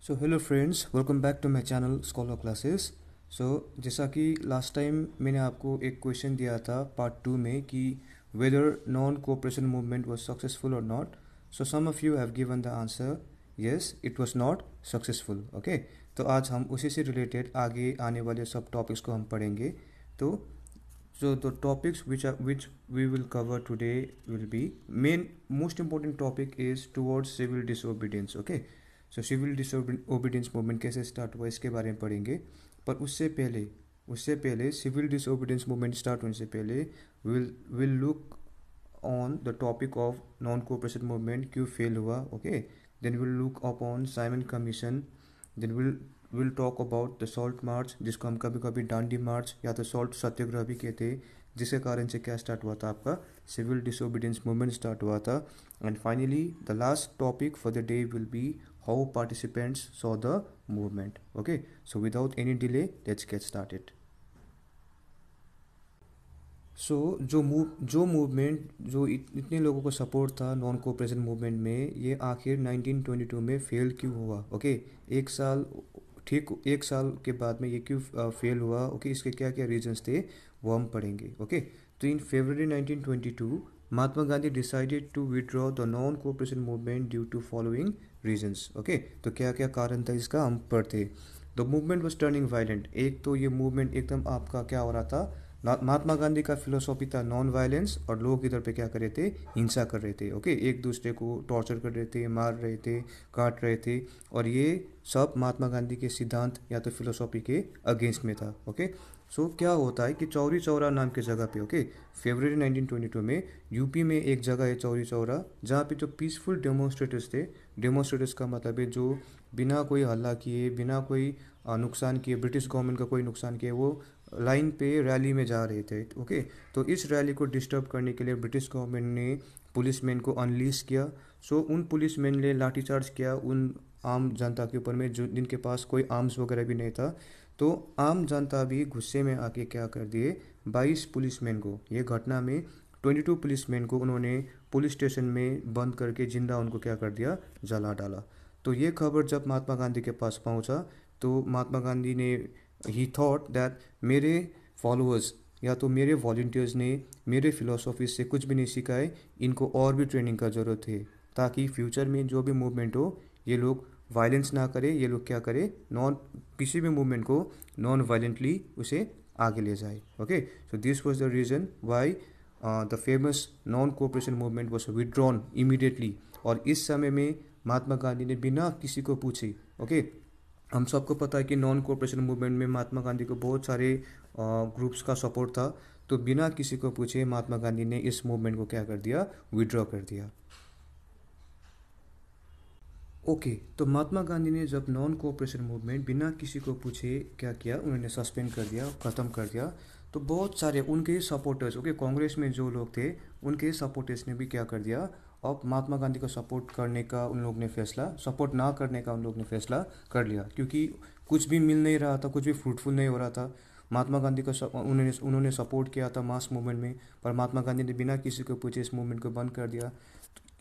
So hello friends, welcome back to my channel scholar classes. जैसा कि last time मैंने आपको एक क्वेश्चन दिया था पार्ट 2 में कि whether non cooperation movement was successful or not. So some of you have given the answer yes it was not successful. Okay, तो आज हम उसी से रिलेटेड आगे आने वाले सब टॉपिक्स को हम पढ़ेंगे। तो the topics which we will cover today will be main most important topic is towards civil disobedience. Okay, so civil disobedience movement कैसे स्टार्ट हुआ इसके बारे में पढ़ेंगे। पर उससे पहले सिविल डिसोबीडियंस मूवमेंट स्टार्ट होने से पहले will look on the topic of non cooperation movement क्यों फेल हुआ। Okay, then will look upon Simon Commission, then will talk about the salt march, जिसको हम कभी कभी डांडी मार्च या तो सॉल्ट सत्याग्रह भी कहते हैं, जिसके कारण से क्या स्टार्ट हुआ था, आपका सिविल डिसोबीडियंस मूवमेंट स्टार्ट हुआ था। And finally the last topic for the day will be how participants saw the movement. Okay, so without any delay let's get started. जो मूवमेंट जो इतने लोगों को सपोर्ट था नॉन कोऑपरेशन मूवमेंट में, ये आखिर 1922 में फेल क्यों हुआ। ओके, एक साल के बाद में ये क्यों फेल हुआ। ओके, इसके क्या क्या रीजंस थे वो हम पढ़ेंगे। ओके, तो in February 1922 Mahatma Gandhi decided to withdraw the non cooperation movement due to following reasons. Okay, तो क्या क्या कारण था इसका हम पढ़ते। The movement was turning violent. एक तो ये मूवमेंट एकदम आपका क्या हो रहा था, महात्मा गांधी का फिलोसॉफी था नॉन वायलेंस, और लोग इधर पे क्या कर रहे थे, हिंसा कर रहे थे। ओके, एक दूसरे को टॉर्चर कर रहे थे, मार रहे थे, काट रहे थे, और ये सब महात्मा गांधी के सिद्धांत या तो फिलोसॉफी के अगेंस्ट में था। ओके, सो क्या होता है कि चौरी चौरा नाम की जगह पे, ओके, फरवरी 1922 में यूपी में एक जगह है चौरी चौरा, जहाँ पे जो पीसफुल डेमोन्स्ट्रेटर्स थे, डेमोन्स्ट्रेटर्स का मतलब है जो बिना कोई हल्ला किए, बिना कोई नुकसान किए, ब्रिटिश गवर्नमेंट का कोई नुकसान किए, वो लाइन पे रैली में जा रहे थे। ओके, तो इस रैली को डिस्टर्ब करने के लिए ब्रिटिश गवर्नमेंट ने पुलिसमैन को अनलीज किया। उन पुलिसमैन ने लाठीचार्ज किया उन आम जनता के ऊपर में जो जिनके पास कोई आर्म्स वगैरह भी नहीं था। तो आम जनता भी गुस्से में आके क्या कर दिए, 22 पुलिसमैन को, ये घटना में 22 पुलिसमैन को उन्होंने पुलिस स्टेशन में बंद करके जिंदा उनको क्या कर दिया, जला डाला। तो ये खबर जब महात्मा गांधी के पास पहुंचा, तो महात्मा गांधी ने ही थॉट दैट मेरे फॉलोअर्स या तो मेरे वॉल्टियर्स ने मेरे फिलोसॉफी से कुछ भी नहीं सीखा है, इनको और भी ट्रेनिंग का ज़रूरत है, ताकि फ्यूचर में जो भी मूवमेंट हो ये लोग वायलेंस ना करे, ये लोग क्या करे, नॉन किसी भी मूवमेंट को नॉन वायलेंटली उसे आगे ले जाए। Okay, so this was the reason why the famous non cooperation movement was withdrawn immediately. और इस समय में महात्मा गांधी ने बिना किसी को पूछे, ओके, हम सबको पता है कि नॉन कोऑपरेशन मूवमेंट में महात्मा गांधी को बहुत सारे ग्रुप्स का सपोर्ट था, तो बिना किसी को पूछे महात्मा गांधी ने इस मूवमेंट को क्या कर दिया, विड्रॉ कर दिया। ओके, तो महात्मा गांधी ने जब नॉन कोऑपरेशन मूवमेंट बिना किसी को पूछे क्या किया, उन्होंने सस्पेंड कर दिया, ख़त्म कर दिया। तो बहुत सारे उनके सपोर्टर्स, ओके, कांग्रेस में जो लोग थे उनके सपोर्टर्स ने भी क्या कर दिया, अब महात्मा गांधी को सपोर्ट करने का उन लोग ने फैसला, सपोर्ट ना करने का उन लोग ने फैसला कर लिया, क्योंकि कुछ भी मिल नहीं रहा था, कुछ भी फ्रूटफुल नहीं हो रहा था। महात्मा गांधी का उन्होंने सपोर्ट किया था मास मूवमेंट में, पर महात्मा गांधी ने बिना किसी को पूछे इस मूवमेंट को बंद कर दिया।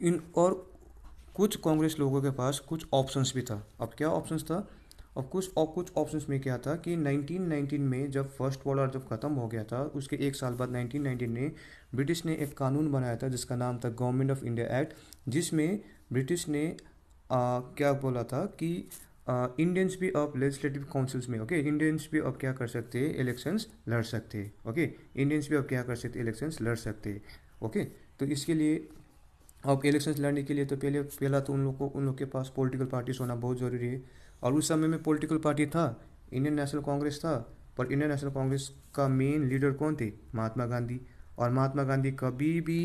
इन और कुछ कांग्रेस लोगों के पास कुछ ऑप्शंस भी था। अब क्या ऑप्शंस था, अब कुछ ऑप्शंस में क्या था कि 1919 में जब फर्स्ट वर्ल्ड वॉर जब ख़त्म हो गया था, उसके एक साल बाद 1919 में ब्रिटिश ने एक कानून बनाया था जिसका नाम था गवर्नमेंट ऑफ इंडिया एक्ट, जिसमें ब्रिटिश ने क्या बोला था कि इंडियंस भी अब लेजिस्लेटिव काउंसिल्स में, ओके, इंडियंस भी अब क्या कर सकते हैं, इलेक्शंस लड़ सकते हैं। ओके, इंडियंस भी अब क्या कर सकते हैं, इलेक्शंस लड़ सकते हैं। ओके, तो इसके लिए अब इलेक्शंस लड़ने के लिए तो पहला तो उन लोग के पास पॉलिटिकल पार्टीज होना बहुत ज़रूरी है। और उस समय में पॉलिटिकल पार्टी था, इंडियन नेशनल कांग्रेस था, पर इंडियन नेशनल कांग्रेस का मेन लीडर कौन थे, महात्मा गांधी। और महात्मा गांधी कभी भी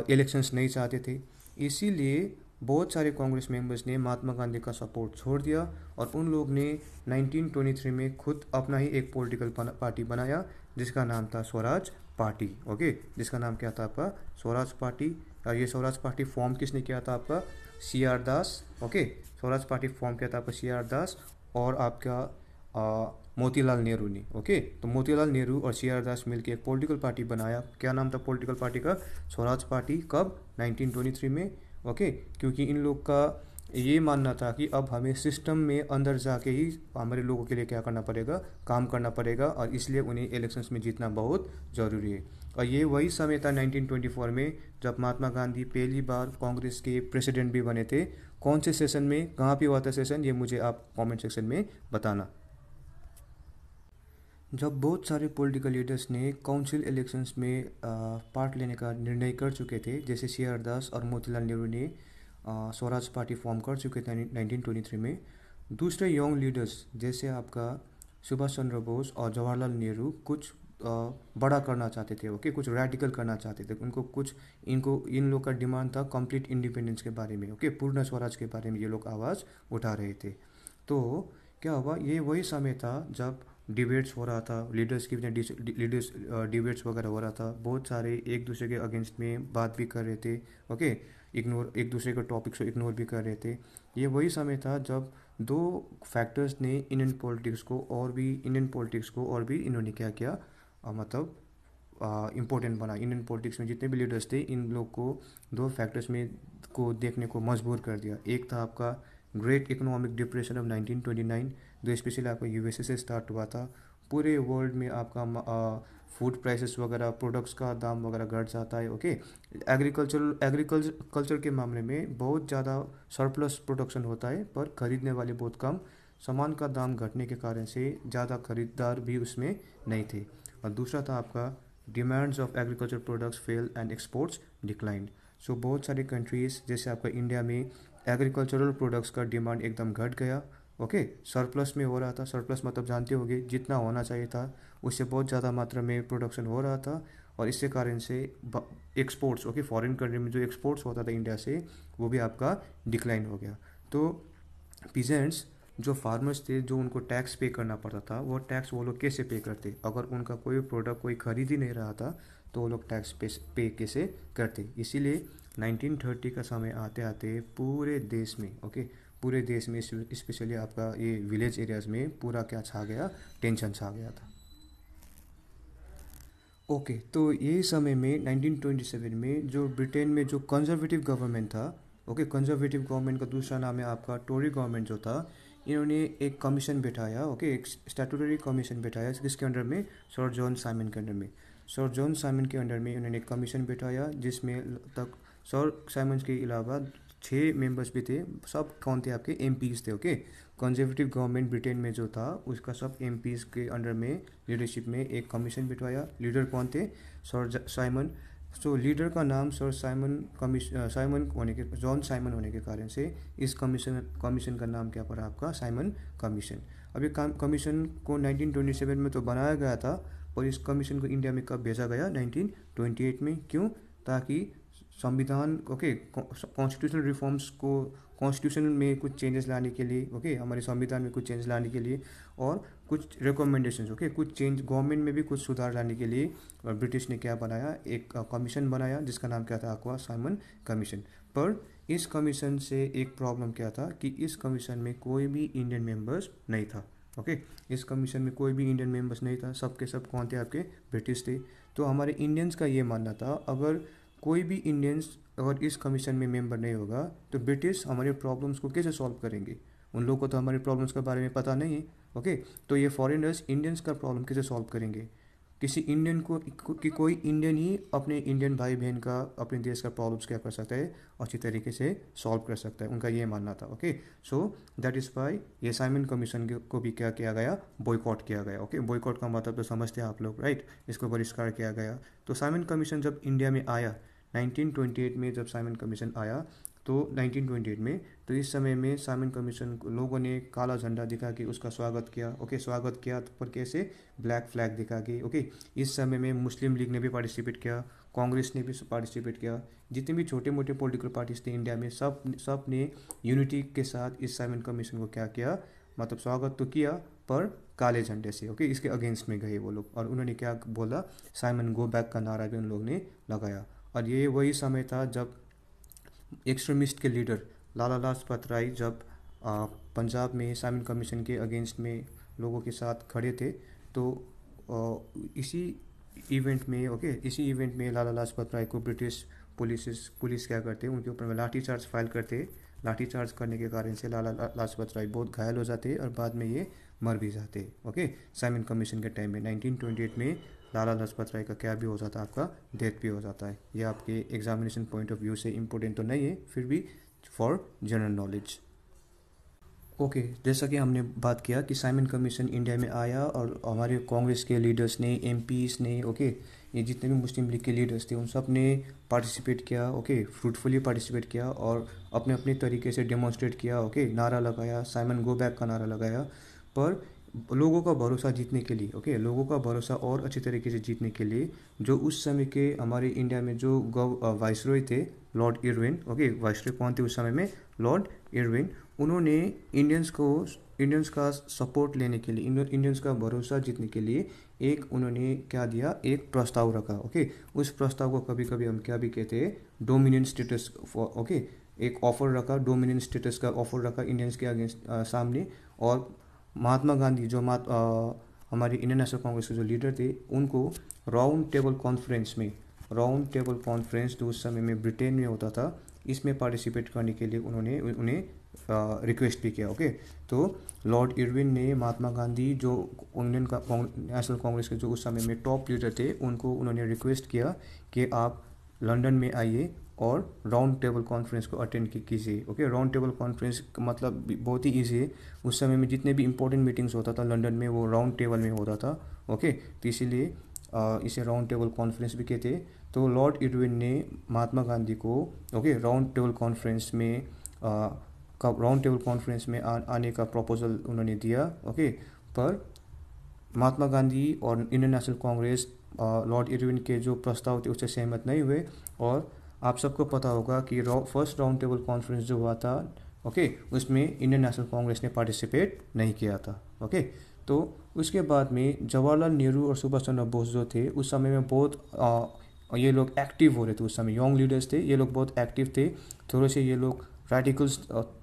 इलेक्शंस नहीं चाहते थे, इसीलिए बहुत सारे कांग्रेस मेंबर्स ने महात्मा गांधी का सपोर्ट छोड़ दिया, और उन लोग ने 1923 में खुद अपना ही एक पॉलिटिकल पार्टी बनाया जिसका नाम था स्वराज पार्टी। ओके, जिसका नाम क्या था आपका, स्वराज पार्टी। और ये स्वराज पार्टी फॉर्म किसने किया था, आपका सी आर दास। ओके, स्वराज पार्टी फॉर्म किया था आपका सी आर दास और आपका मोतीलाल नेहरू ने। ओके, तो मोतीलाल नेहरू और सी आर दास मिलकर एक पॉलिटिकल पार्टी बनाया। क्या नाम था पॉलिटिकल पार्टी का, स्वराज पार्टी। कब, 1923 में। ओके, क्योंकि इन लोग का ये मानना था कि अब हमें सिस्टम में अंदर जाके ही हमारे लोगों के लिए क्या करना पड़ेगा, काम करना पड़ेगा, और इसलिए उन्हें इलेक्शंस में जीतना बहुत ज़रूरी है। और ये वही समय था 1924 में जब महात्मा गांधी पहली बार कांग्रेस के प्रेसिडेंट भी बने थे। कौन से सेशन में, कहाँ पे हुआ था सेशन, ये मुझे आप कमेंट सेक्शन में बताना। जब बहुत सारे पॉलिटिकल लीडर्स ने काउंसिल इलेक्शंस में पार्ट लेने का निर्णय कर चुके थे, जैसे सी आर दास और मोतीलाल नेहरू ने स्वराज पार्टी फॉर्म कर चुके थे 1923 में, दूसरे यंग लीडर्स जैसे आपका सुभाष चंद्र बोस और जवाहरलाल नेहरू कुछ बड़ा करना चाहते थे, ओके, कुछ रेडिकल करना चाहते थे। उनको कुछ, इनको इन लोग का डिमांड था कंप्लीट इंडिपेंडेंस के बारे में, ओके, पूर्ण स्वराज के बारे में ये लोग आवाज़ उठा रहे थे। तो क्या हुआ, ये वही समय था जब डिबेट्स हो रहा था, लीडर्स की लीडर्स डिबेट्स वगैरह हो रहा था, बहुत सारे एक दूसरे के अगेंस्ट में बात भी कर रहे थे, ओके, इग्नोर, एक दूसरे के टॉपिक्स को इग्नोर भी कर रहे थे। ये वही समय था जब दो फैक्टर्स ने इंडियन पॉलिटिक्स को और भी इन्होंने क्या किया, मतलब इम्पोर्टेंट बना। इंडियन पॉलिटिक्स में जितने भी लीडर्स थे, इन लोग को दो फैक्टर्स में को देखने को मजबूर कर दिया। एक था आपका ग्रेट इकोनॉमिक डिप्रेशन ऑफ 1929, जो स्पेशली आपका यूएसए से स्टार्ट हुआ था। पूरे वर्ल्ड में आपका फूड प्राइसेस वगैरह, प्रोडक्ट्स का दाम वगैरह घट जाता है, ओके। एग्रीकल्चर के मामले में बहुत ज़्यादा सरप्लस प्रोडक्शन होता है, पर खरीदने वाले बहुत कम। सामान का दाम घटने के कारण से ज़्यादा खरीदार भी उसमें नहीं थे। और दूसरा था आपका demands of agriculture products fell and exports declined. So बहुत सारी कंट्रीज़ जैसे आपका इंडिया में एग्रीकल्चरल प्रोडक्ट्स का डिमांड एकदम घट गया, ओके, सरप्लस में हो रहा था। सरप्लस मतलब जानते होंगे, जितना होना चाहिए था उससे बहुत ज़्यादा मात्रा में प्रोडक्शन हो रहा था, और इससे कारण से एक्सपोर्ट्स, ओके, फॉरेन कंट्री में जो एक्सपोर्ट्स होता था इंडिया से, वो भी आपका डिक्लाइन हो गया। तो पीजेंट्स, जो फार्मर्स थे, जो उनको टैक्स पे करना पड़ता था, वो टैक्स वो लोग कैसे पे करते, अगर उनका कोई प्रोडक्ट कोई खरीद ही नहीं रहा था तो वो लोग टैक्स पे कैसे करते। इसीलिए 1930 का समय आते आते पूरे देश में, ओके, पूरे देश में स्पेशली आपका ये विलेज एरियाज में पूरा क्या छा गया, टेंशन छा गया था। ओके, तो यही समय में 1927 में जो ब्रिटेन में जो कंजर्वेटिव गवर्नमेंट था, ओके, कंजर्वेटिव गवर्नमेंट का दूसरा नाम है आपका टोरी गवर्नमेंट जो था, इन्होंने एक कमीशन बैठाया, ओके, एक स्टैट्यूटरी कमीशन बैठाया, किसके अंडर में, सर जॉन साइमन के अंडर में। सर जॉन साइमन के अंडर में उन्होंने एक कमीशन बैठाया, जिसमें तक सर साइमन के अलावा 6 मेंबर्स भी थे। सब कौन थे, आपके एमपीज थे, ओके। कंजर्वेटिव गवर्नमेंट ब्रिटेन में जो था उसका सब एमपीज के अंडर में लीडरशिप में एक कमीशन बिठवाया। लीडर कौन थे, सर साइमन। सो लीडर का नाम सर साइमन होने के, जॉन साइमन होने के कारण से इस कमीशन का नाम क्या पड़ा आपका, साइमन कमीशन। अब ये कमीशन को 1927 में तो बनाया गया था, और इस कमीशन को इंडिया में कब भेजा गया, 1928 में। क्यों, ताकि संविधान, ओके, कॉन्स्टिट्यूशनल रिफॉर्म्स को, कॉन्स्टिट्यूशन में कुछ चेंजेस लाने के लिए, ओके, हमारे संविधान में कुछ चेंज लाने के लिए, और कुछ रिकमेंडेशंस, ओके, कुछ चेंज गवर्नमेंट में भी कुछ सुधार लाने के लिए ब्रिटिश ने क्या बनाया, एक कमीशन बनाया, जिसका नाम क्या था आपका, साइमन कमीशन। पर इस कमीशन से एक प्रॉब्लम क्या था कि इस कमीशन में कोई भी इंडियन मेंबर्स नहीं था, ओके। इस कमीशन में कोई भी इंडियन मेंबर्स नहीं था, सब के सब कौन थे, आपके ब्रिटिश थे। तो हमारे इंडियंस का ये मानना था, अगर कोई भी इंडियंस अगर इस कमीशन में मेंबर नहीं होगा तो ब्रिटिश हमारे प्रॉब्लम्स को कैसे सॉल्व करेंगे। उन लोगों को तो हमारे प्रॉब्लम्स के बारे में पता नहीं है, ओके। तो ये फॉरेनर्स इंडियंस का प्रॉब्लम कैसे सॉल्व करेंगे, किसी इंडियन कि कोई इंडियन ही अपने इंडियन भाई बहन का, अपने देश का प्रॉब्लम्स क्या कर सकता है, अच्छी तरीके से सॉल्व कर सकता है, उनका ये मानना था, okay. So that is why ये साइमन कमीशन को भी क्या किया गया, बॉयकॉट किया गया, ओके। बॉयकॉट का मतलब तो समझते हैं आप लोग, राइट, इसको बहिष्कार किया गया। तो साइमन कमीशन जब इंडिया में आया 1928 में, जब साइमन कमीशन आया तो 1928 में, तो इस समय में साइमन कमीशन लोगों ने काला झंडा दिखा के उसका स्वागत किया, ओके, स्वागत किया, तो पर कैसे, ब्लैक फ्लैग दिखा के, ओके। इस समय में मुस्लिम लीग ने भी पार्टिसिपेट किया, कांग्रेस ने भी पार्टिसिपेट किया, जितने भी छोटे मोटे पॉलिटिकल पार्टीज थे इंडिया में, सब ने यूनिटी के साथ इस साइमन कमीशन को क्या किया, मतलब स्वागत तो किया, पर काले झंडे से, ओके, इसके अगेंस्ट में गए वो लोग, और उन्होंने क्या बोला, साइमन गो बैक का नारा भी उन लोग ने लगाया। और ये वही समय था जब एक्सट्रीमिस्ट के लीडर लाला लाजपत राय जब पंजाब में साइमन कमीशन के अगेंस्ट में लोगों के साथ खड़े थे, तो इसी इवेंट में, ओके, इसी इवेंट में लाला लाजपत राय को ब्रिटिश पुलिस क्या करते, उनके ऊपर में लाठी चार्ज फाइल करते, लाठीचार्ज करने के कारण से लाला लाजपत राय बहुत घायल हो जाते और बाद में ये मर भी जाते। ओके, साइमन कमीशन के टाइम में 1928 में लाला लाजपत राय का क्या भी हो जाता है, आपका डेथ भी हो जाता है। ये आपके एग्जामिनेशन पॉइंट ऑफ व्यू से इम्पोर्टेंट तो नहीं है, फिर भी फॉर जनरल नॉलेज। ओके, जैसा कि हमने बात किया कि साइमन कमीशन इंडिया में आया और हमारे कांग्रेस के लीडर्स ने, एमपीस ने, ओके, ये जितने भी मुस्लिम लीग के लीडर्स थे उन सब ने पार्टिसिपेट किया। ओके, फ्रूटफुली पार्टिसिपेट किया और अपने अपने तरीके से डेमोन्स्ट्रेट किया। ओके, नारा लगाया, साइमन गो बैक का नारा लगाया। पर लोगों का भरोसा जीतने के लिए, ओके, लोगों का भरोसा और अच्छे तरीके से जीतने के लिए जो उस समय के हमारे इंडिया में जो वाइसरॉय थे, लॉर्ड इरविन, ओके, वाइसरॉय कौन थे उस समय में? Lord Irwin. उन्होंने इंडियंस का सपोर्ट लेने के लिए, इंडियंस का भरोसा जीतने के लिए एक उन्होंने क्या दिया, एक प्रस्ताव रखा। ओके, उस प्रस्ताव को कभी कभी हम क्या भी कहते हैं, डोमिनियन स्टेटस। ओके, एक ऑफर रखा, डोमिनियन स्टेटस का ऑफर रखा इंडियंस के अगेंस्ट सामने। और महात्मा गांधी जो हमारे इंडियन नेशनल कांग्रेस के जो लीडर थे, उनको राउंड टेबल कॉन्फ्रेंस में, राउंड टेबल कॉन्फ्रेंस जो उस समय में ब्रिटेन में होता था, इसमें पार्टिसिपेट करने के लिए उन्हें रिक्वेस्ट भी किया। ओके, तो लॉर्ड इरविन ने महात्मा गांधी जो इंडियन नेशनल कांग्रेस के जो उस समय में टॉप लीडर थे, उनको उन्होंने रिक्वेस्ट किया कि आप लंदन में आइए और राउंड टेबल कॉन्फ्रेंस को अटेंड कीजिए। ओके, राउंड टेबल कॉन्फ्रेंस का मतलब बहुत ही ईजी है। उस समय में जितने भी इंपॉर्टेंट मीटिंग्स होता था लंदन में, वो राउंड टेबल में होता था। ओके, तो इसीलिए इसे राउंड टेबल कॉन्फ्रेंस भी कहते हैं। तो लॉर्ड इरविन ने महात्मा गांधी को, ओके, राउंड टेबल कॉन्फ्रेंस में आने का प्रपोजल उन्होंने दिया। ओके, पर महात्मा गांधी और Indian national Congress Lord Irwin के जो प्रस्ताव थे उससे सहमत नहीं हुए। और आप सबको पता होगा कि फर्स्ट राउंड टेबल कॉन्फ्रेंस जो हुआ था, ओके, उसमें इंडियन नेशनल कांग्रेस ने पार्टिसिपेट नहीं किया था। ओके, तो उसके बाद में जवाहरलाल नेहरू और सुभाष चंद्र बोस जो थे उस समय में बहुत ये लोग एक्टिव हो रहे थे। उस समय यंग लीडर्स थे, ये लोग बहुत एक्टिव थे। थोड़े से ये लोग रेडिकल्स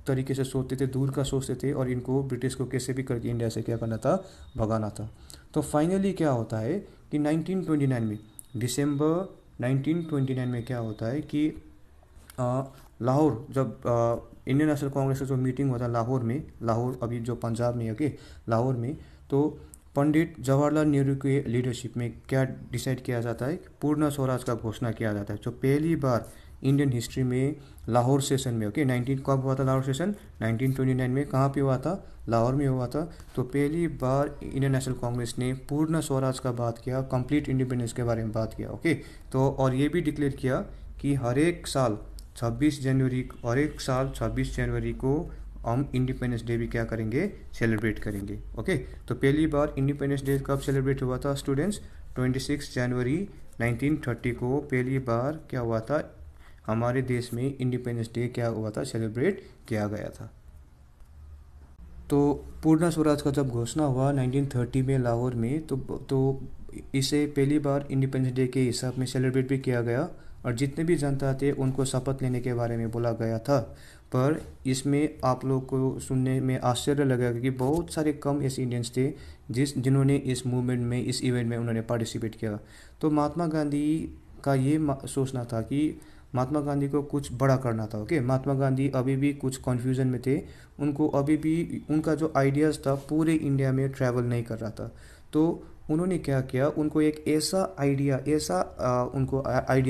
तरीके से सोचते थे, दूर का सोचते थे, और इनको ब्रिटिश को कैसे भी करके इंडिया से क्या करना था, भगाना था। तो फाइनली क्या होता है कि 1929 में, दिसंबर 1929 में क्या होता है कि लाहौर, जब इंडियन नेशनल कांग्रेस का जो मीटिंग हुआ था लाहौर अभी जो पंजाब में है, ओके, लाहौर में, तो पंडित जवाहरलाल नेहरू के लीडरशिप में क्या डिसाइड किया जाता है, पूर्ण स्वराज का घोषणा किया जाता है। जो पहली बार इंडियन हिस्ट्री में लाहौर सेशन में, ओके, 19 कब हुआ था लाहौर सेशन? 1929 में। कहाँ पे हुआ था? लाहौर में हुआ था। तो पहली बार इंडियन नेशनल कांग्रेस ने पूर्ण स्वराज का बात किया, कंप्लीट इंडिपेंडेंस के बारे में बात किया। ओके, तो और ये भी डिक्लेयर किया कि हर एक साल 26 जनवरी को हम इंडिपेंडेंस डे भी क्या करेंगे, सेलिब्रेट करेंगे। ओके, तो पहली बार इंडिपेंडेंस डे कब सेलिब्रेट हुआ था स्टूडेंट्स? 26 जनवरी 1930 को पहली बार क्या हुआ था, हमारे देश में इंडिपेंडेंस डे क्या हुआ था, सेलिब्रेट किया गया था। तो पूर्ण स्वराज का जब घोषणा हुआ 1930 में लाहौर में, तो इसे पहली बार इंडिपेंडेंस डे के हिसाब में सेलिब्रेट भी किया गया, और जितने भी जनता थे उनको शपथ लेने के बारे में बोला गया था। पर इसमें आप लोग को सुनने में आश्चर्य लगेगा कि बहुत सारे कम ऐसे इंडियंस थे जिन्होंने इस मूवमेंट में, इस इवेंट में उन्होंने पार्टिसिपेट किया। तो महात्मा गांधी का ये सोचना था कि महात्मा गांधी को कुछ बड़ा करना था। ओके, महात्मा गांधी अभी भी कुछ कन्फ्यूज़न में थे, उनको अभी भी उनका जो आइडियाज़ था पूरे इंडिया में ट्रैवल नहीं कर रहा था। तो उन्होंने क्या किया, उनको एक ऐसा आइडिया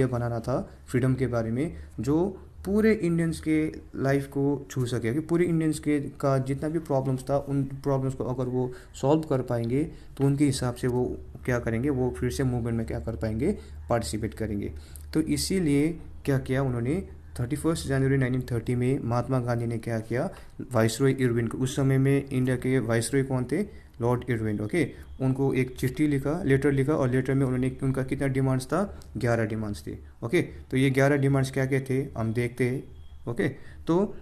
बनाना था फ्रीडम के बारे में जो पूरे इंडियंस के लाइफ को छू सके, कि पूरे इंडियंस के का जितना भी प्रॉब्लम्स था, उन प्रॉब्लम्स को अगर वो सॉल्व कर पाएंगे तो उनके हिसाब से वो क्या करेंगे, वो फिर से मूवमेंट में क्या कर पाएंगे, पार्टिसिपेट करेंगे। तो इसीलिए क्या किया उन्होंने, 31 जनवरी 1930 में महात्मा गांधी ने क्या किया, वाइसरॉय इरविन को, उस समय में इंडिया के वाइसरॉय कौन थे, लॉर्ड इरविन, ओके, उनको एक चिट्ठी लिखा, लेटर लिखा, और लेटर में उन्होंने उनका कितना डिमांड्स था, 11 डिमांड्स थे। ओके, तो ये 11 डिमांड्स क्या क्या थे हम देखते हैं। ओके, तो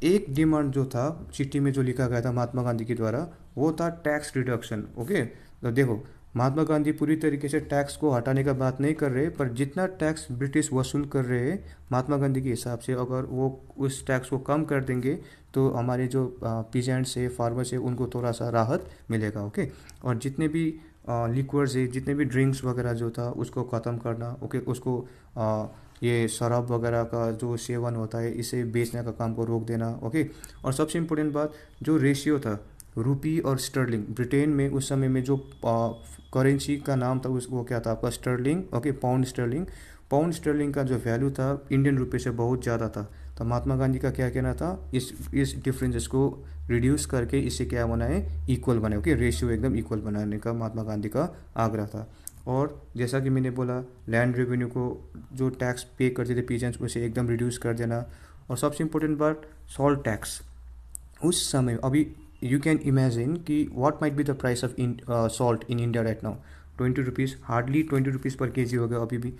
एक डिमांड जो था चिट्ठी में जो लिखा गया था महात्मा गांधी के द्वारा, वो था टैक्स रिडक्शन। ओके, तो देखो महात्मा गांधी पूरी तरीके से टैक्स को हटाने का बात नहीं कर रहे, पर जितना टैक्स ब्रिटिश वसूल कर रहे हैं महात्मा गांधी के हिसाब से, अगर वो उस टैक्स को कम कर देंगे तो हमारे जो पीजेंट्स है, फार्मर्स है, उनको थोड़ा सा राहत मिलेगा। ओके, और जितने भी लिक्वर्स है, जितने भी ड्रिंक्स वगैरह जो था उसको ख़त्म करना, ओके, उसको ये शराब वगैरह का जो सेवन होता है इसे बेचने का काम को रोक देना। ओके, और सबसे इम्पोर्टेंट बात, जो रेशियो था रुपी और स्टर्लिंग, ब्रिटेन में उस समय में जो करेंसी का नाम था उस वो क्या था आपका, sterling. Okay, pound sterling. Pound sterling का जो वैल्यू था इंडियन रुपये से बहुत ज़्यादा था। तो महात्मा गांधी का क्या कहना था, इस डिफरेंसेस को रिड्यूस करके इसे क्या बनाए, इक्वल बनाए। ओके, रेशियो एकदम इक्वल बनाने का महात्मा गांधी का आग्रह था। और जैसा कि मैंने बोला, लैंड रेवेन्यू को जो टैक्स पे करते थे पीजेंट्स उसे एकदम रिड्यूस कर देना। और सबसे इम्पोर्टेंट बात, सॉल्ट टैक्स। उस समय अभी यू कैन इमेजिन कि what might be the price of salt in India right now, 20 rupees, hardly 20 rupees पर केजी हो गया अभी भी।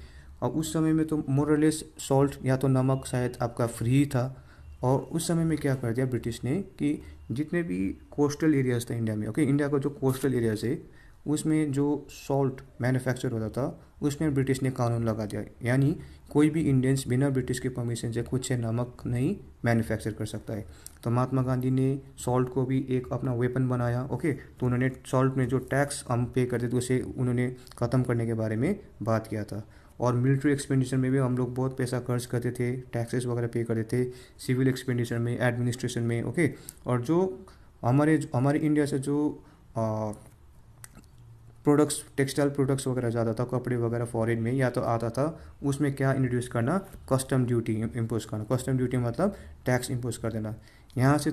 और उस समय में तो मोरलेस सॉल्ट या तो नमक शायद आपका फ्री था। और उस समय में क्या कर दिया ब्रिटिश ने कि जितने भी कोस्टल एरियाज थे इंडिया में, ओके, इंडिया का जो कोस्टल एरियाज है उसमें जो सॉल्ट मैन्युफैक्चर होता था उसमें ब्रिटिश ने कानून लगा दिया, यानी कोई भी इंडियंस बिना ब्रिटिश के परमिशन से खुद से नमक नहीं मैन्युफैक्चर कर सकता है। तो महात्मा गांधी ने सॉल्ट को भी एक अपना वेपन बनाया। ओके, तो उन्होंने सॉल्ट में जो टैक्स हम पे करते थे उसे उन्होंने ख़त्म करने के बारे में बात किया था। और मिलिट्री एक्सपेंडिचर में भी हम लोग बहुत पैसा खर्च करते थे, टैक्सेस वगैरह पे करते थे, सिविल एक्सपेंडिचर में, एडमिनिस्ट्रेशन में। ओके, और जो हमारे हमारे इंडिया से जो प्रोडक्ट्स, टेक्सटाइल प्रोडक्ट्स वगैरह ज़्यादा था, कपड़े वगैरह फॉरेन में या तो आता था, उसमें क्या इंट्रोड्यूस करना, कस्टम ड्यूटी इम्पोज करना। कस्टम ड्यूटी मतलब टैक्स इम्पोज कर देना। यहाँ से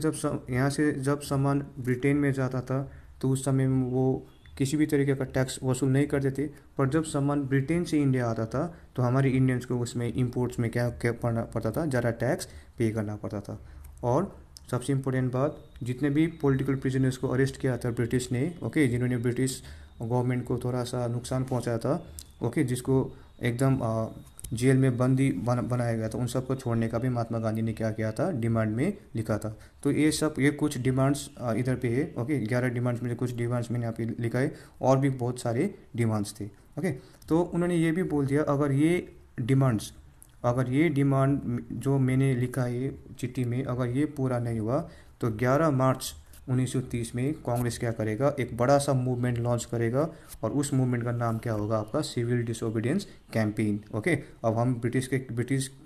जब सामान ब्रिटेन में जाता था तो उस समय में वो किसी भी तरीके का टैक्स वसूल नहीं करते थे। पर जब सामान ब्रिटेन से इंडिया आता था तो हमारे इंडियंस को उसमें इम्पोर्ट्स में क्या क्या पड़ना पड़ता था, ज़्यादा टैक्स पे करना पड़ता था। और सबसे इम्पोर्टेंट बात, जितने भी पॉलिटिकल प्रिजनर्स को अरेस्ट किया था ब्रिटिश ने, ओके, जिन्होंने ब्रिटिश गवर्नमेंट को थोड़ा सा नुकसान पहुंचाया था, ओके, जिसको एकदम जेल में बंदी बनाया गया था, उन सबको छोड़ने का भी महात्मा गांधी ने क्या किया था, डिमांड में लिखा था। तो ये कुछ डिमांड्स इधर पे है। ओके, 11 डिमांड्स में से कुछ डिमांड्स मैंने यहाँ पे लिखा है, और भी बहुत सारे डिमांड्स थे। ओके, तो उन्होंने ये भी बोल दिया, अगर ये डिमांड जो मैंने लिखा है चिट्ठी में, अगर ये पूरा नहीं हुआ तो 11 मार्च 1930 में कांग्रेस क्या करेगा, एक बड़ा सा मूवमेंट लॉन्च करेगा। और उस मूवमेंट का नाम क्या होगा आपका, सिविल डिसोबीडियंस कैंपेन। ओके, अब हम ब्रिटिश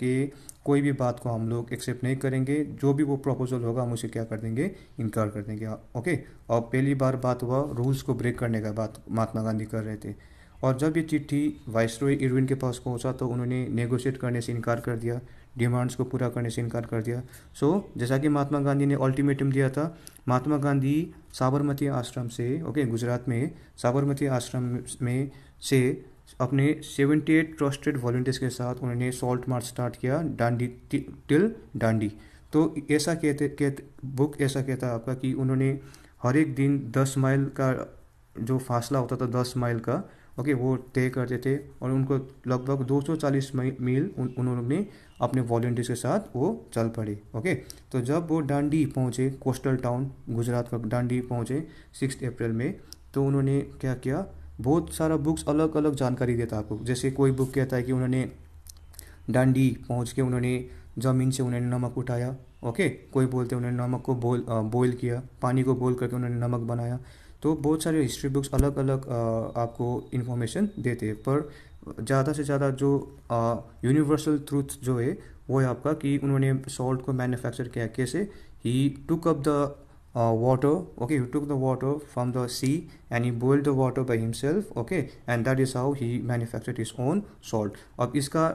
के कोई भी बात को हम लोग एक्सेप्ट नहीं करेंगे, जो भी वो प्रपोजल होगा हम उसे क्या कर देंगे, इनकार कर देंगे। ओके, और पहली बार बात हुआ रूल्स को ब्रेक करने का बात महात्मा गांधी कर रहे थे। और जब ये चिट्ठी वाइसरॉय इरविन के पास पहुंचा तो उन्होंने नेगोशिएट करने से इनकार कर दिया, डिमांड्स को पूरा करने से इनकार कर दिया। जैसा कि महात्मा गांधी ने अल्टीमेटम दिया था, महात्मा गांधी साबरमती आश्रम से, ओके, गुजरात में साबरमती आश्रम में से अपने 78 ट्रस्टेड वॉलंटियर्स के साथ उन्होंने सॉल्ट मार्च स्टार्ट किया, डांडी टिल डांडी। तो ऐसा बुक ऐसा कहता है आपका कि उन्होंने हर एक दिन 10 माइल का जो फासला होता था, 10 माइल का, ओके, वो तय करते थे। और उनको लगभग 240 मील उन्होंने अपने वॉलंटियर्स के साथ वो चल पड़े। ओके, तो जब वो डांडी पहुँचे, कोस्टल टाउन गुजरात का डांडी पहुँचे 6 अप्रैल में, तो उन्होंने क्या किया, बहुत सारा बुक्स अलग अलग जानकारी देता आपको। जैसे कोई बुक कहता है कि उन्होंने डांडी पहुँच के उन्होंने ज़मीन से उन्होंने नमक उठाया। ओके, कोई बोलते हैं उन्होंने नमक को बॉयल किया, पानी को बॉयल करके उन्होंने नमक बनाया। तो बहुत सारे हिस्ट्री बुक्स अलग अलग आपको इन्फॉर्मेशन देते हैं। पर ज़्यादा से ज़्यादा जो यूनिवर्सल ट्रूथ जो है वो है आपका कि उन्होंने सॉल्ट को मैन्युफैक्चर किया कैसे। He took up the water, okay, he took the water from the sea and he boiled the water by himself, okay, and that is how he manufactured his own salt. अब इसका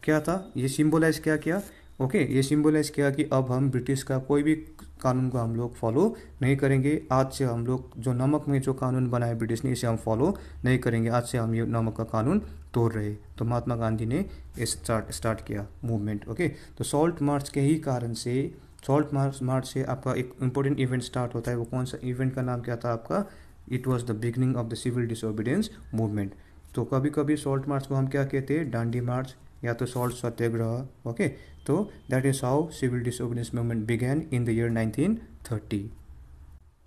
क्या था, ये symbolize क्या किया, okay, ये symbolize किया कि अब हम ब्रिटिश का कोई भी कानून को हम लोग फॉलो नहीं करेंगे। आज से हम लोग जो नमक में जो कानून बनाया ब्रिटिश ने, इसे हम फॉलो नहीं करेंगे। आज से हम ये नमक का कानून तोड़ रहे। तो महात्मा गांधी ने स्टार्ट किया मूवमेंट। ओके, तो सॉल्ट मार्च के ही कारण से, सॉल्ट मार्च से आपका एक इम्पोर्टेंट इवेंट स्टार्ट होता है। वो कौन सा इवेंट का नाम क्या था आपका, it was the beginning of the civil disobedience movement. तो कभी कभी सॉल्ट मार्च को हम क्या कहते हैं, डांडी मार्च या तो सॉल्ट सत्याग्रह। ओके, तो that is how civil disobedience movement began in the year 1930।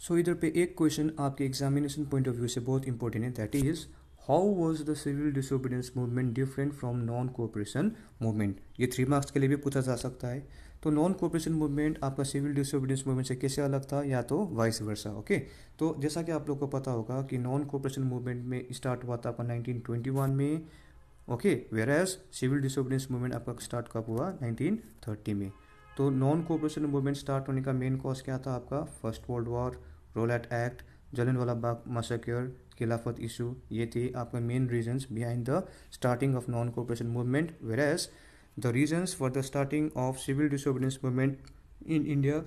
So इधर पे एक क्वेश्चन आपके एग्जामिनेशन पॉइंट ऑफ व्यू से बहुत इंपॉर्टेंट है, that is how was the civil disobedience movement different from non cooperation movement. ये 3 marks के लिए भी पूछा जा सकता है। तो नॉन कोऑपरेशन मूवमेंट आपका सिविल डिसोबीडियंस मूवमेंट से कैसे अलग था, या तो वाइस वर्सा। ओके, तो जैसा कि आप लोग को पता होगा कि नॉन कोऑपरेशन मूवमेंट में स्टार्ट हुआ था आपका 1921 में, okay. Whereas civil disobedience movement आपका स्टार्ट कब हुआ? 1930 में। तो नॉन कोऑपरेशन मूवमेंट स्टार्ट होने का मेन कॉज क्या था आपका? First World War, Rowlatt Act, Jallianwala Bagh massacre, Khilafat issue, ये थे आपका main reasons behind the starting of non cooperation movement. Whereas the reasons for the starting of civil disobedience movement in India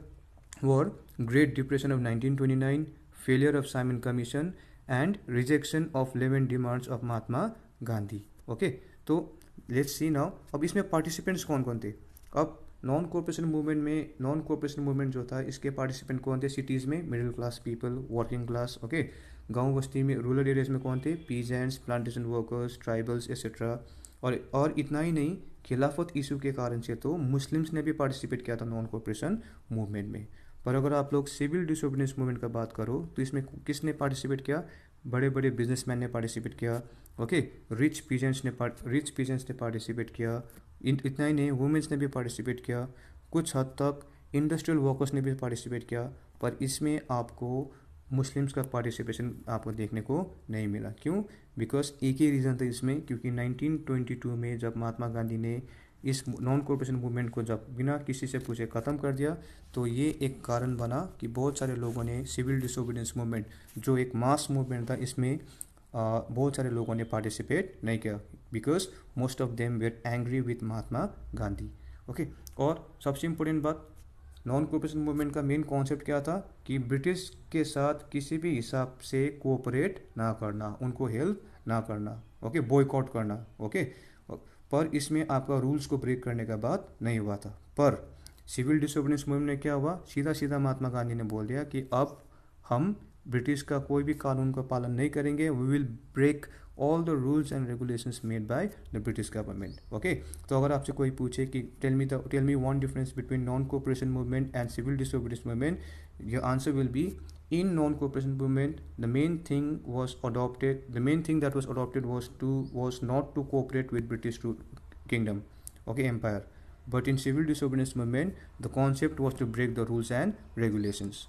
were Great Depression of 1929, failure of Simon Commission and rejection of 11 demands of Mahatma Gandhi. Okay, तो let's see now अब इसमें participants कौन कौन थे? अब non corporation movement में, non corporation movement जो था इसके पार्टिसिपेंट कौन थे? सिटीज़ में middle class people, working class, okay. गांव बस्ती में, रूरल एरियाज में कौन थे? Peasants, plantation workers, tribals etcetera. और इतना ही नहीं, खिलाफत इशू के कारण से तो मुस्लिम्स ने भी पार्टिसिपेट किया था नॉन कॉर्पोरेशन मूवमेंट में। पर अगर आप लोग सिविल डिसोबीडियंस मूवमेंट का बात करो तो इसमें किसने पार्टिसिपेट किया? बड़े बड़े बिजनेसमैन ने पार्टिसिपेट किया, ओके। रिच पीजेंट्स ने पार्टिसिपेट किया। इतना ही नहीं, वुमेंस ने भी पार्टिसिपेट किया, कुछ हद तक इंडस्ट्रियल वर्कर्स ने भी पार्टिसिपेट किया। पर इसमें आपको मुस्लिम्स का पार्टिसिपेशन आपको देखने को नहीं मिला। क्यों? बिकॉज एक ही रीज़न था इसमें, क्योंकि 1922 में जब महात्मा गांधी ने इस नॉन कॉर्पोरेशन मूवमेंट को जब बिना किसी से पूछे ख़त्म कर दिया, तो ये एक कारण बना कि बहुत सारे लोगों ने सिविल डिसोबीडियंस मूवमेंट, जो एक मास मूवमेंट था, इसमें बहुत सारे लोगों ने पार्टिसिपेट नहीं किया, because most of them were angry with Mahatma Gandhi, okay. और सबसे इम्पोर्टेंट बात, नॉन कॉर्पोरेशन मूवमेंट का मेन कॉन्सेप्ट क्या था? कि ब्रिटिश के साथ किसी भी हिसाब से कोऑपरेट ना करना, उनको हेल्प ना करना, ओके, बॉयकॉट करना, ओके। पर इसमें आपका रूल्स को ब्रेक करने का बात नहीं हुआ था। पर सिविल डिसोबीडियंस मूवमेंट में क्या हुआ? सीधा सीधा महात्मा गांधी ने बोल दिया कि अब हम ब्रिटिश का कोई भी कानून का पालन नहीं करेंगे, we will break all the rules and regulations made by the British government, okay. तो अगर आपसे कोई पूछे कि tell me one difference between non cooperation movement and civil disobedience movement, your answer will be, in non-cooperation movement the main thing that was adopted was not to cooperate with British kingdom, okay, empire. But in civil disobedience movement the concept was to break the rules and regulations.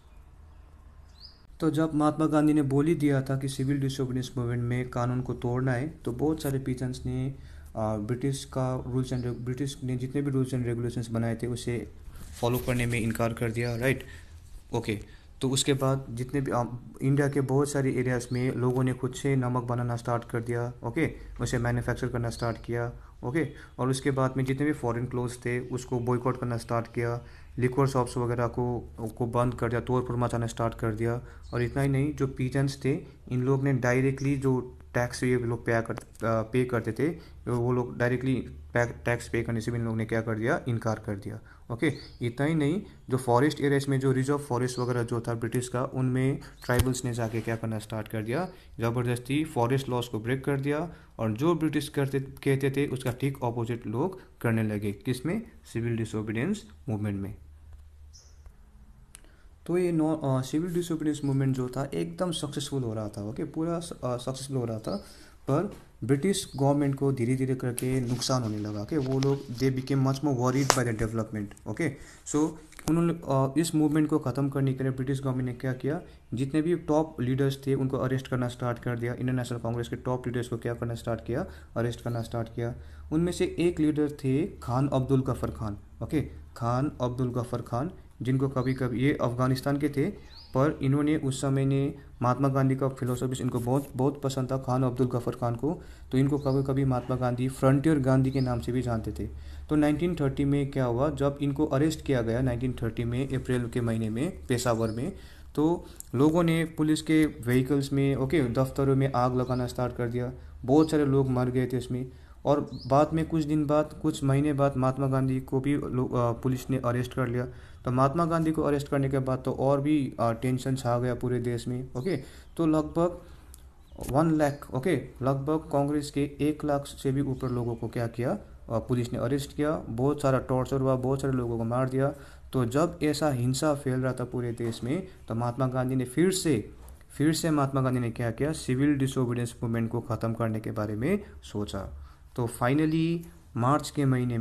तो जब महात्मा गांधी ने बोल ही दिया था कि civil disobedience movement में कानून को तोड़ना है, तो बहुत सारे पीजेंट्स ने ब्रिटिश ने जितने भी रूल्स एंड रेगुलेशंस बनाए थे उसे फॉलो करने में इनकार कर दिया, राइट, ओके। तो उसके बाद जितने भी इंडिया के बहुत सारे एरियाज़ में लोगों ने खुद से नमक बनाना स्टार्ट कर दिया, ओके, उसे मैन्युफैक्चर करना स्टार्ट किया, ओके। और उसके बाद में जितने भी फॉरेन क्लोथ्स थे उसको बॉयकॉट करना स्टार्ट किया, लिक्वर शॉप्स वगैरह को बंद कर दिया, तोड़ फोड़ मचाना स्टार्ट कर दिया। और इतना ही नहीं, जो पीजेंट्स थे इन लोग ने डायरेक्टली जो टैक्स ये लोग पे करते थे, वो लोग डायरेक्टली टैक्स पे करने से भी इन लोग ने क्या कर दिया? इनकार कर दिया, ओके। इतना ही नहीं, जो फॉरेस्ट एरियाज में जो रिजर्व फॉरेस्ट वगैरह जो था ब्रिटिश का, उनमें ट्राइबल्स ने जाके क्या करना स्टार्ट कर दिया? ज़बरदस्ती फॉरेस्ट लॉज को ब्रेक कर दिया, और जो ब्रिटिश कहते थे उसका ठीक ऑपोजिट लोग करने लगे। किसमें? सिविल डिसोबीडियंस मूवमेंट में। तो ये सिविल डिसोबीडियंस मूवमेंट जो था एकदम सक्सेसफुल हो रहा था, ओके, पूरा सक्सेसफुल हो रहा था। पर ब्रिटिश गवर्नमेंट को धीरे धीरे करके नुकसान होने लगा, कि वो लोग they became much more worried by the development, okay. So उन्होंने इस मूवमेंट को ख़त्म करने के लिए ब्रिटिश गवर्नमेंट ने क्या किया? जितने भी टॉप लीडर्स थे उनको अरेस्ट करना स्टार्ट कर दिया। इंडियन नेशनल कांग्रेस के टॉप लीडर्स को क्या करना स्टार्ट किया? अरेस्ट करना स्टार्ट किया। उनमें से एक लीडर थे Khan Abdul Gruffudd Khan, okay, Khan Abdul Gruffudd Khan, जिनको कभी कभी ये अफ़गानिस्तान के थे, पर इन्होंने उस समय ने महात्मा गांधी का फिलोसफी इनको बहुत बहुत पसंद था, खान अब्दुल गफर खान को। तो इनको कभी कभी महात्मा गांधी, फ्रंटियर गांधी के नाम से भी जानते थे। तो 1930 में क्या हुआ? जब इनको अरेस्ट किया गया 1930 में अप्रैल के महीने में पेशावर में, तो लोगों ने पुलिस के व्हीकल्स में, ओके, दफ्तरों में आग लगाना स्टार्ट कर दिया। बहुत सारे लोग मर गए थे इसमें। और बाद में कुछ दिन बाद, कुछ महीने बाद महात्मा गांधी को भी पुलिस ने अरेस्ट कर लिया। तो महात्मा गांधी को अरेस्ट करने के बाद तो और भी टेंशन छा गया पूरे देश में, ओके। तो लगभग 1 लाख, ओके, लगभग कांग्रेस के 1 लाख से भी ऊपर लोगों को क्या किया? पुलिस ने अरेस्ट किया। बहुत सारा टॉर्चर हुआ, बहुत सारे लोगों को मार दिया। तो जब ऐसा हिंसा फैल रहा था पूरे देश में, तो महात्मा गांधी ने फिर से महात्मा गांधी ने क्या किया? सिविल डिसोबीडियंस मूवमेंट को ख़त्म करने के बारे में सोचा। तो फाइनली मार्च के महीने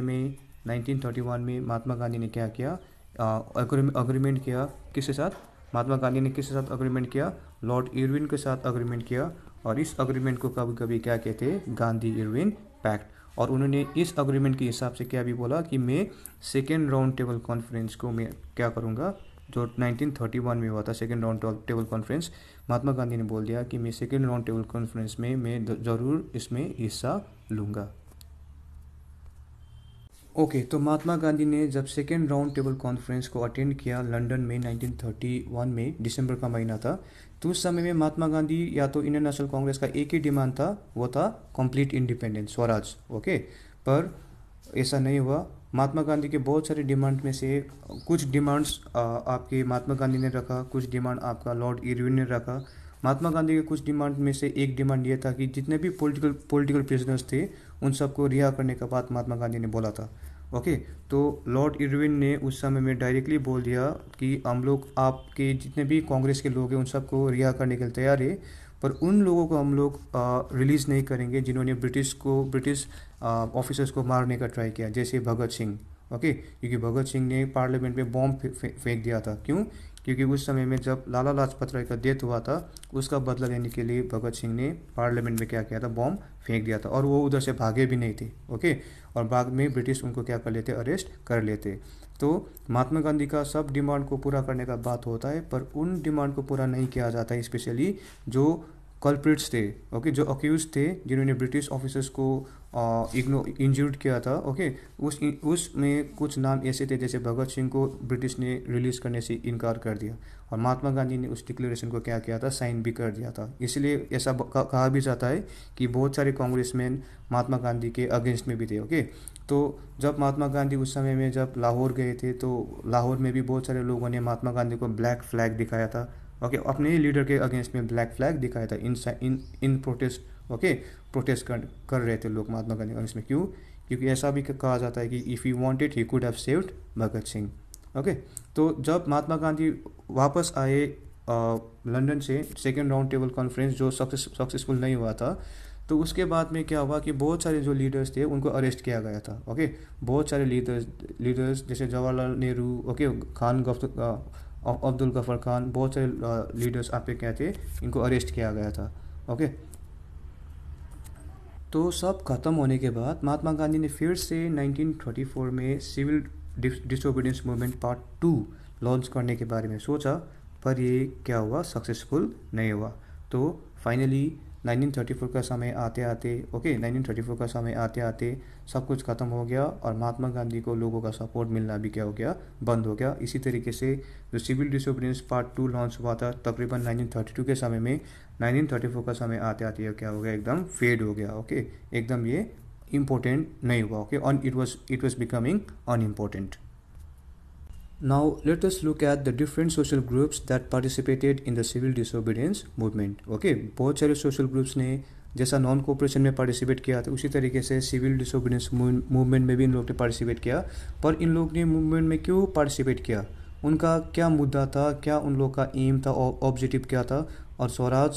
में 1931 में महात्मा गांधी ने क्या किया? अग्रीमेंट किया। किसके साथ? महात्मा गांधी ने किसके साथ अग्रीमेंट किया? लॉर्ड इरविन के साथ अग्रीमेंट किया। और इस अग्रीमेंट को कभी कभी क्या कहते हैं, गांधी इरविन पैक्ट। और उन्होंने इस अग्रीमेंट के हिसाब से क्या भी बोला कि मैं सेकेंड राउंड टेबल कॉन्फ्रेंस को मैं क्या करूँगा, जो 1931 में हुआ था second round table conference, Mahatma Gandhi ने बोल दिया कि मैं सेकेंड राउंड टेबल कॉन्फ्रेंस में मैं ज़रूर इसमें हिस्सा लूँगा। ओके तो महात्मा गांधी ने जब सेकेंड राउंड टेबल कॉन्फ्रेंस को अटेंड किया लंदन में 1931 में, दिसंबर का महीना था, तो उस समय में महात्मा गांधी या तो इंडियन नेशनल कांग्रेस का एक ही डिमांड था, वो था कंप्लीट इंडिपेंडेंस, स्वराज। ओके, पर ऐसा नहीं हुआ। महात्मा गांधी के बहुत सारे डिमांड में से कुछ डिमांड्स आपके महात्मा गांधी ने रखा, कुछ डिमांड आपका लॉर्ड इरविन ने रखा। महात्मा गांधी के कुछ डिमांड में से एक डिमांड ये था कि जितने भी पॉलिटिकल प्रिजनर्स थे उन सबको रिहा करने का बात महात्मा गांधी ने बोला था। ओके, तो लॉर्ड इरविन ने उस समय में डायरेक्टली बोल दिया कि हम लोग आपके जितने भी कांग्रेस के लोग हैं उन सबको रिहा करने के लिए तैयार है, पर उन लोगों को हम लोग रिलीज़ नहीं करेंगे जिन्होंने ब्रिटिश ऑफिसर्स को मारने का ट्राई किया, जैसे भगत सिंह। ओके, क्योंकि भगत सिंह ने पार्लियामेंट में बॉम्ब फेंक दिया था। क्यों? क्योंकि उस समय में जब लाला लाजपत राय का डेथ हुआ था उसका बदला लेने के लिए भगत सिंह ने पार्लियामेंट में क्या किया था, बॉम्ब फेंक दिया था, और वो उधर से भागे भी नहीं थे। ओके, और बाद में ब्रिटिश उनको क्या कर लेते, अरेस्ट कर लेते। तो महात्मा गांधी का सब डिमांड को पूरा करने का बात होता है, पर उन डिमांड को पूरा नहीं किया जाता है, स्पेशली जो कल्प्रिट्स थे, ओके, जो अक्यूज थे जिन्होंने ब्रिटिश ऑफिसर्स को इंजर्ड किया था। ओके, उसमें कुछ नाम ऐसे थे जैसे भगत सिंह को ब्रिटिश ने रिलीज़ करने से इनकार कर दिया, और महात्मा गांधी ने उस डिक्लेरेशन को क्या किया था, साइन भी कर दिया था। इसलिए ऐसा कहा भी जाता है कि बहुत सारे कांग्रेसमैन महात्मा गांधी के अगेंस्ट में भी थे। ओके, तो जब महात्मा गांधी उस समय में जब लाहौर गए थे तो लाहौर में भी बहुत सारे लोगों ने महात्मा गांधी को ब्लैक फ्लैग दिखाया था। ओके, अपने ही लीडर के अगेंस्ट में ब्लैक फ्लैग दिखाया था इन प्रोटेस्ट। ओके, प्रोटेस्ट कर रहे थे लोग महात्मा गांधी के अगेंस्ट में। क्यों? क्योंकि ऐसा भी कहा जाता है कि if he wanted he could have saved Bhagat Singh. Okay, तो जब महात्मा गांधी वापस आए लंदन से सेकेंड राउंड टेबल कॉन्फ्रेंस जो सक्सेसफुल नहीं हुआ था, तो उसके बाद में क्या हुआ कि बहुत सारे जो लीडर्स थे उनको अरेस्ट किया गया था। ओके, बहुत सारे लीडर्स जैसे जवाहरलाल नेहरू, ओके, खान अब्दुल गफर खान, बहुत सारे लीडर्स आपके क्या थे, इनको अरेस्ट किया गया था। ओके, तो सब खत्म होने के बाद महात्मा गांधी ने फिर से 1934 में civil disobedience movement part 2 launch करने के बारे में सोचा, पर ये क्या हुआ, सक्सेसफुल नहीं हुआ। तो फाइनली 1934 का समय आते आते, ओके, 1934 का समय आते आते सब कुछ ख़त्म हो गया, और महात्मा गांधी को लोगों का सपोर्ट मिलना भी क्या हो गया, बंद हो गया। इसी तरीके से जो सिविल डिसोबीडियंस पार्ट 2 लॉन्च हुआ था तकरीबन 1932 के समय में, 1934 का समय आते आते ये क्या हो गया, एकदम फेड हो गया। ओके, एकदम ये इम्पोर्टेंट नहीं हुआ। ओके, और it was becoming unimportant. Now let us look at the different social groups that participated in the civil disobedience movement. Okay, बहुत सारे social groups ने जैसा नॉन कोऑपरेशन में पार्टिसिपेट किया था उसी तरीके से सिविल डिसोबीडियंस मूवमेंट में भी इन लोगों ने पार्टिसिपेट किया। पर इन लोग ने मूवमेंट में क्यों पार्टिसिपेट किया, उनका क्या मुद्दा था, क्या उन लोग का एम था, ऑब्जेक्टिव क्या था, और स्वराज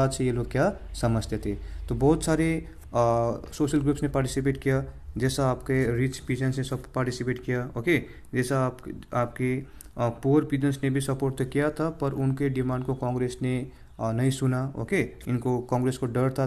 से ये लोग क्या समझते थे। तो बहुत सारे सोशल ग्रुप्स ने पार्टिसिपेट किया, जैसा आपके रिच पीजेंट्स ने सब पार्टिसिपेट किया। ओके, जैसा आपके पुअर पीजेंट्स ने भी सपोर्ट तो किया था, पर उनके डिमांड को कांग्रेस ने नहीं सुना। ओके, इनको कांग्रेस को डर था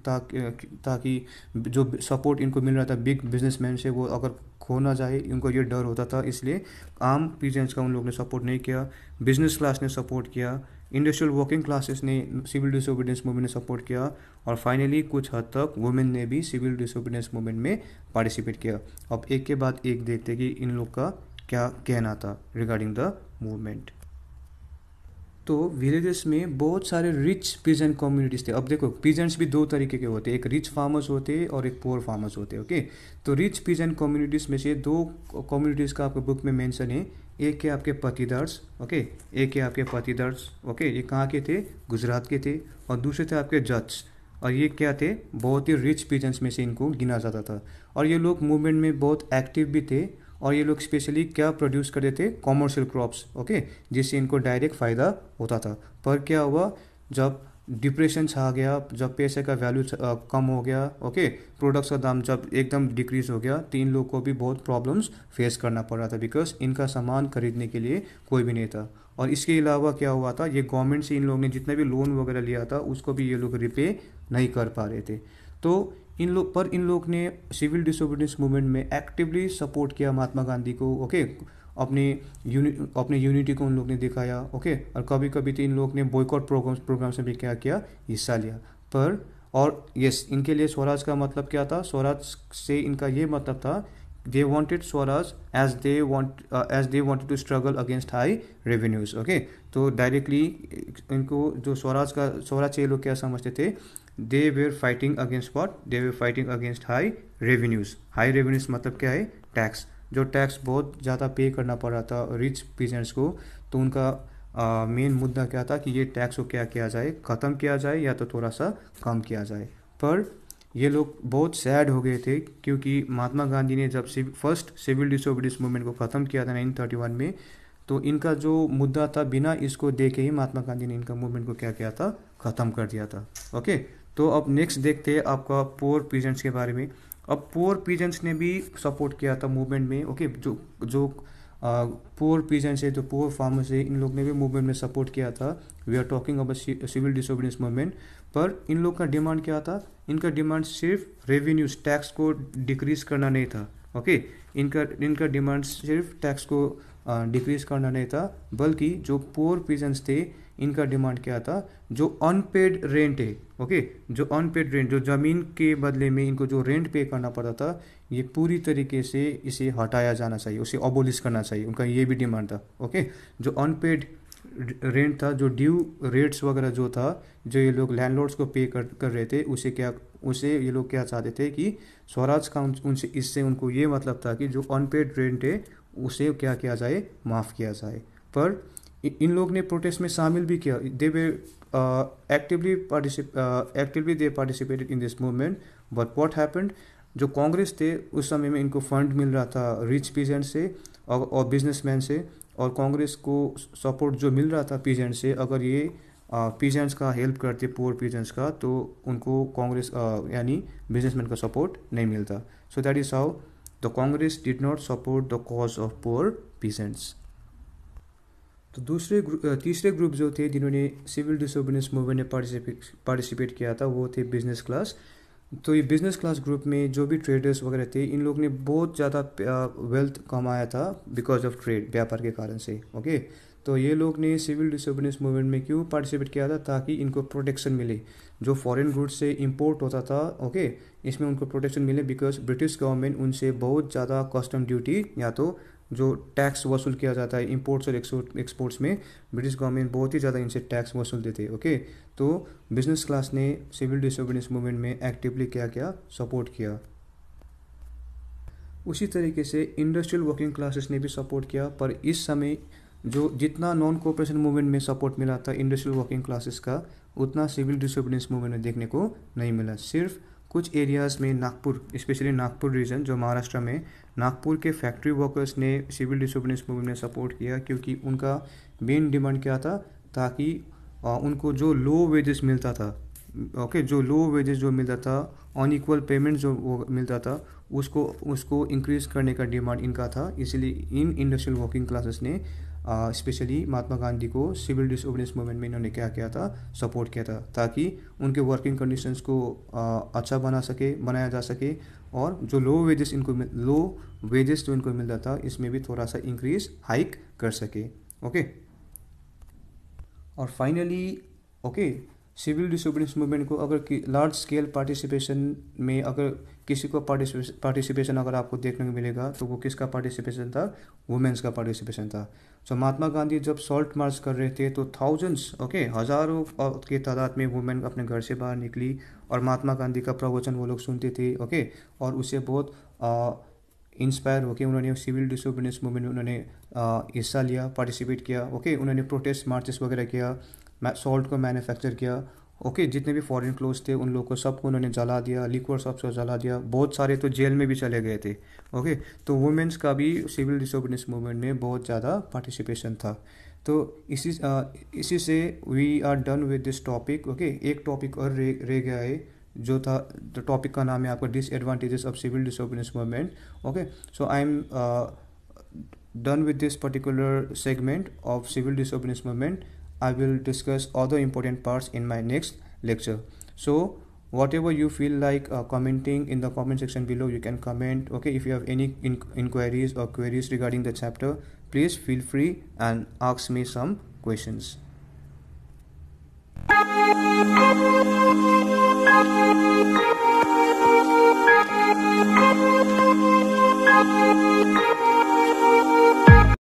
ताकि जो सपोर्ट इनको मिल रहा था बिग बिजनेसमैन से वो अगर खो ना जाए, इनको ये डर होता था, इसलिए आम पीजेंट्स का उन लोगों ने सपोर्ट नहीं किया। बिजनेस क्लास ने सपोर्ट किया, इंडस्ट्रियल वर्किंग क्लासेस ने सिविल डिसोबीडियंस मूवमेंट ने सपोर्ट किया, और फाइनली कुछ हद तक वुमेन ने भी सिविल डिसोबीडियंस मूवमेंट में पार्टिसिपेट किया। अब एक के बाद एक देखते कि इन लोग का क्या कहना था रिगार्डिंग द मूवमेंट। तो विलेजेस में बहुत सारे रिच पीजेंट कम्युनिटीज़ थे। अब देखो, पीजेंट्स भी दो तरीके के होते हैं, एक रिच फार्मर्स होते हैं और एक पुअर फार्मर्स होते हैं। ओके, तो रिच पीजेंट कम्युनिटीज़ में से दो कम्युनिटीज़ का आपके बुक में मेंशन है। एक है आपके पतीदार्स, ओके, एक है आपके पतीदार्स, ओके, ये कहाँ के थे, गुजरात के थे, और दूसरे थे आपके जट्स, और ये क्या थे, बहुत ही रिच पीजेंट्स में से इनको गिना जाता था। और ये लोग मूवमेंट में बहुत एक्टिव भी थे, और ये लोग स्पेशली क्या प्रोड्यूस करते थे, कॉमर्शियल क्रॉप्स। ओके, जिससे इनको डायरेक्ट फ़ायदा होता था। पर क्या हुआ, जब डिप्रेशन छा गया, जब पैसे का वैल्यू कम हो गया, ओके, प्रोडक्ट्स का दाम जब एकदम डिक्रीज हो गया, तो इन लोग को भी बहुत प्रॉब्लम्स फेस करना पड़ रहा था, बिकॉज इनका सामान खरीदने के लिए कोई भी नहीं था। और इसके अलावा क्या हुआ था, ये गवर्नमेंट से इन लोग ने जितना भी लोन वगैरह लिया था उसको भी ये लोग रिपे नहीं कर पा रहे थे। तो इन लोग ने सिविल डिसोबीडियंस मूवमेंट में एक्टिवली सपोर्ट किया महात्मा गांधी को, ओके, अपने अपने यूनिटी को उन लोग ने दिखाया, ओके। और कभी कभी तो इन लोग ने बॉयकॉट प्रोग्राम्स में भी क्या किया, हिस्सा लिया। पर और यस, इनके लिए स्वराज का मतलब क्या था, स्वराज से इनका ये मतलब था, they wanted Swaraj as they wanted to struggle against high revenues, okay। तो डायरेक्टली इनको जो स्वराज से ये लोग क्या समझते थे, they were fighting against what, they were fighting against high revenues मतलब क्या है, टैक्स, जो टैक्स बहुत ज़्यादा पे करना पड़ रहा था रिच पीजेंट्स को। तो उनका मेन मुद्दा क्या था कि ये टैक्स को क्या किया जाए, ख़त्म किया जाए या तो थोड़ा सा कम किया जाए। पर ये लोग बहुत सैड हो गए थे, क्योंकि महात्मा गांधी ने जब फर्स्ट सिविल डिसोबीडियंस मूवमेंट को ख़त्म किया था 1931 में, तो इनका जो मुद्दा था बिना इसको देखे ही महात्मा गांधी ने इनका मूवमेंट को क्या किया था, ख़त्म कर दिया था, ओके। तो अब नेक्स्ट देखते हैं आपका पुअर पीजेंट्स के बारे में। अब पुअर पीजेंट्स ने भी सपोर्ट किया था मूवमेंट में, ओके। जो जो पुअर पीजेंट्स है, जो पुअर फार्मर्स है, इन लोग ने भी मूवमेंट में सपोर्ट किया था। We are talking about civil disobedience movement. पर इन लोग का डिमांड क्या था, इनका डिमांड सिर्फ रेवेन्यूज, टैक्स को डिक्रीज करना नहीं था, ओके। इनका डिमांड सिर्फ टैक्स को डिक्रीज करना नहीं था, बल्कि जो पुअर पीजेंट्स थे इनका डिमांड क्या था, जो अनपेड रेंट है, ओके, जो अनपेड रेंट, जो ज़मीन के बदले में इनको जो रेंट पे करना पड़ता था, ये पूरी तरीके से इसे हटाया जाना चाहिए, उसे अबोलिश करना चाहिए, उनका ये भी डिमांड था, ओके। जो अनपेड रेंट था, जो ड्यू रेट्स वगैरह जो था, जो ये लोग लैंडलॉर्ड्स को पे कर रहे थे, उसे ये लोग क्या चाहते थे कि स्वराज का उनसे, इससे उनको ये मतलब था कि जो अनपेड रेंट है उसे क्या किया जाए, माफ़ किया जाए। पर इन लोग ने प्रोटेस्ट में शामिल भी किया, they were actively they participated in this movement. But what happened, जो कांग्रेस थे उस समय में इनको फंड मिल रहा था रिच पीजेंट से और बिजनेसमैन से, और कांग्रेस को सपोर्ट जो मिल रहा था पीजेंट से, अगर ये पीजेंट्स का हेल्प करते पुअर पीजेंट्स का, तो उनको कांग्रेस यानी बिजनेसमैन का सपोर्ट नहीं मिलता। So that is how the Congress did not support the cause of poor peasants. तो तीसरे ग्रुप जो थे जिन्होंने सिविल डिसोबीडियंस मूवमेंट में पार्टिसिपेट किया था, वो थे बिजनेस क्लास। तो ये बिजनेस क्लास ग्रुप में जो भी ट्रेडर्स वगैरह थे, इन लोग ने बहुत ज़्यादा वेल्थ कमाया था बिकॉज ऑफ ट्रेड, व्यापार के कारण से, ओके। तो ये लोग ने सिविल डिसोबीडियंस मूवमेंट में क्यों पार्टिसिपेट किया था, ताकि इनको प्रोटेक्शन मिले, जो फॉरेन गुड्स से इंपोर्ट होता था, ओके, इसमें उनको प्रोटेक्शन मिले, बिकॉज ब्रिटिश गवर्नमेंट उनसे बहुत ज़्यादा कस्टम ड्यूटी या तो जो टैक्स वसूल किया जाता है इंपोर्ट्स और एक्सपोर्ट्स में, ब्रिटिश गवर्नमेंट बहुत ही ज़्यादा इनसे टैक्स वसूलते थे, ओके। तो बिजनेस क्लास ने सिविल डिसोबीडियंस मूवमेंट में एक्टिवली क्या किया, सपोर्ट किया। उसी तरीके से इंडस्ट्रियल वर्किंग क्लासेस ने भी सपोर्ट किया, पर इस समय जो जितना नॉन कोऑपरेशन मूवमेंट में सपोर्ट मिला था इंडस्ट्रियल वर्किंग क्लासेस का, उतना सिविल डिसोबीडियंस मूवमेंट में देखने को नहीं मिला। सिर्फ कुछ एरियाज़ में, नागपुर, स्पेशली नागपुर रीजन जो महाराष्ट्र में, नागपुर के फैक्ट्री वर्कर्स ने सिविल डिसोबीडियंस मूवमेंट में सपोर्ट किया, क्योंकि उनका मेन डिमांड क्या था, ताकि उनको जो लो वेजेस मिलता था, ओके, जो लो वेजेस जो मिलता था, अनइक्वल पेमेंट जो वो मिलता था, उसको इंक्रीज करने का डिमांड इनका था। इसलिए इन इंडस्ट्रियल वर्किंग क्लासेस ने स्पेशली महात्मा गांधी को सिविल डिसोबीडियंस मूवमेंट में इन्होंने क्या किया था, सपोर्ट किया था, ताकि उनके वर्किंग कंडीशंस को अच्छा बनाया जा सके, और जो लो वेजेस जो इनको मिलता था, इसमें भी थोड़ा सा इंक्रीज हाइक कर सके, ओके। और finally, okay, civil disobedience movement को अगर लार्ज स्केल पार्टिसिपेशन में, अगर किसी को पार्टिसिपेशन अगर आपको देखने को मिलेगा, तो वो किसका पार्टिसिपेशन था, वुमेन्स का पार्टिसिपेशन था। सो महात्मा गांधी जब सॉल्ट मार्च कर रहे थे, तो थाउजेंड्स, ओके, हज़ारों के तादाद में वुमेन अपने घर से बाहर निकली, और महात्मा गांधी का प्रवचन वो लोग सुनते थे, ओके। और उससे बहुत इंस्पायर होकर उन्होंने सिविल डिसोबीडियंस मूवमेंट में उन्होंने हिस्सा लिया, पार्टिसिपेट किया, ओके। उन्होंने प्रोटेस्ट मार्चेस वगैरह किया, सॉल्ट को मैन्युफैक्चर किया, ओके। जितने भी फॉरेन क्लोथ्स थे उन लोगों को सबको उन्होंने जला दिया, लिक्विड शॉप्स को जला दिया, बहुत सारे तो जेल में भी चले गए थे, ओके। तो वुमेन्स का भी सिविल डिसोबीडियंस मूवमेंट में बहुत ज़्यादा पार्टिसिपेशन था। तो इसी से we are done with this topic. Okay, एक टॉपिक और रह गया है जो था, तो टॉपिक का नाम है आपका disadvantages of civil disobedience movement. Okay, so I am done with this particular segment of civil disobedience movement. I will discuss other important parts in my next lecture. So whatever you feel like commenting in the comment section below, you can comment. Okay, if you have any inquiries or queries regarding the chapter, please feel free and ask me some questions.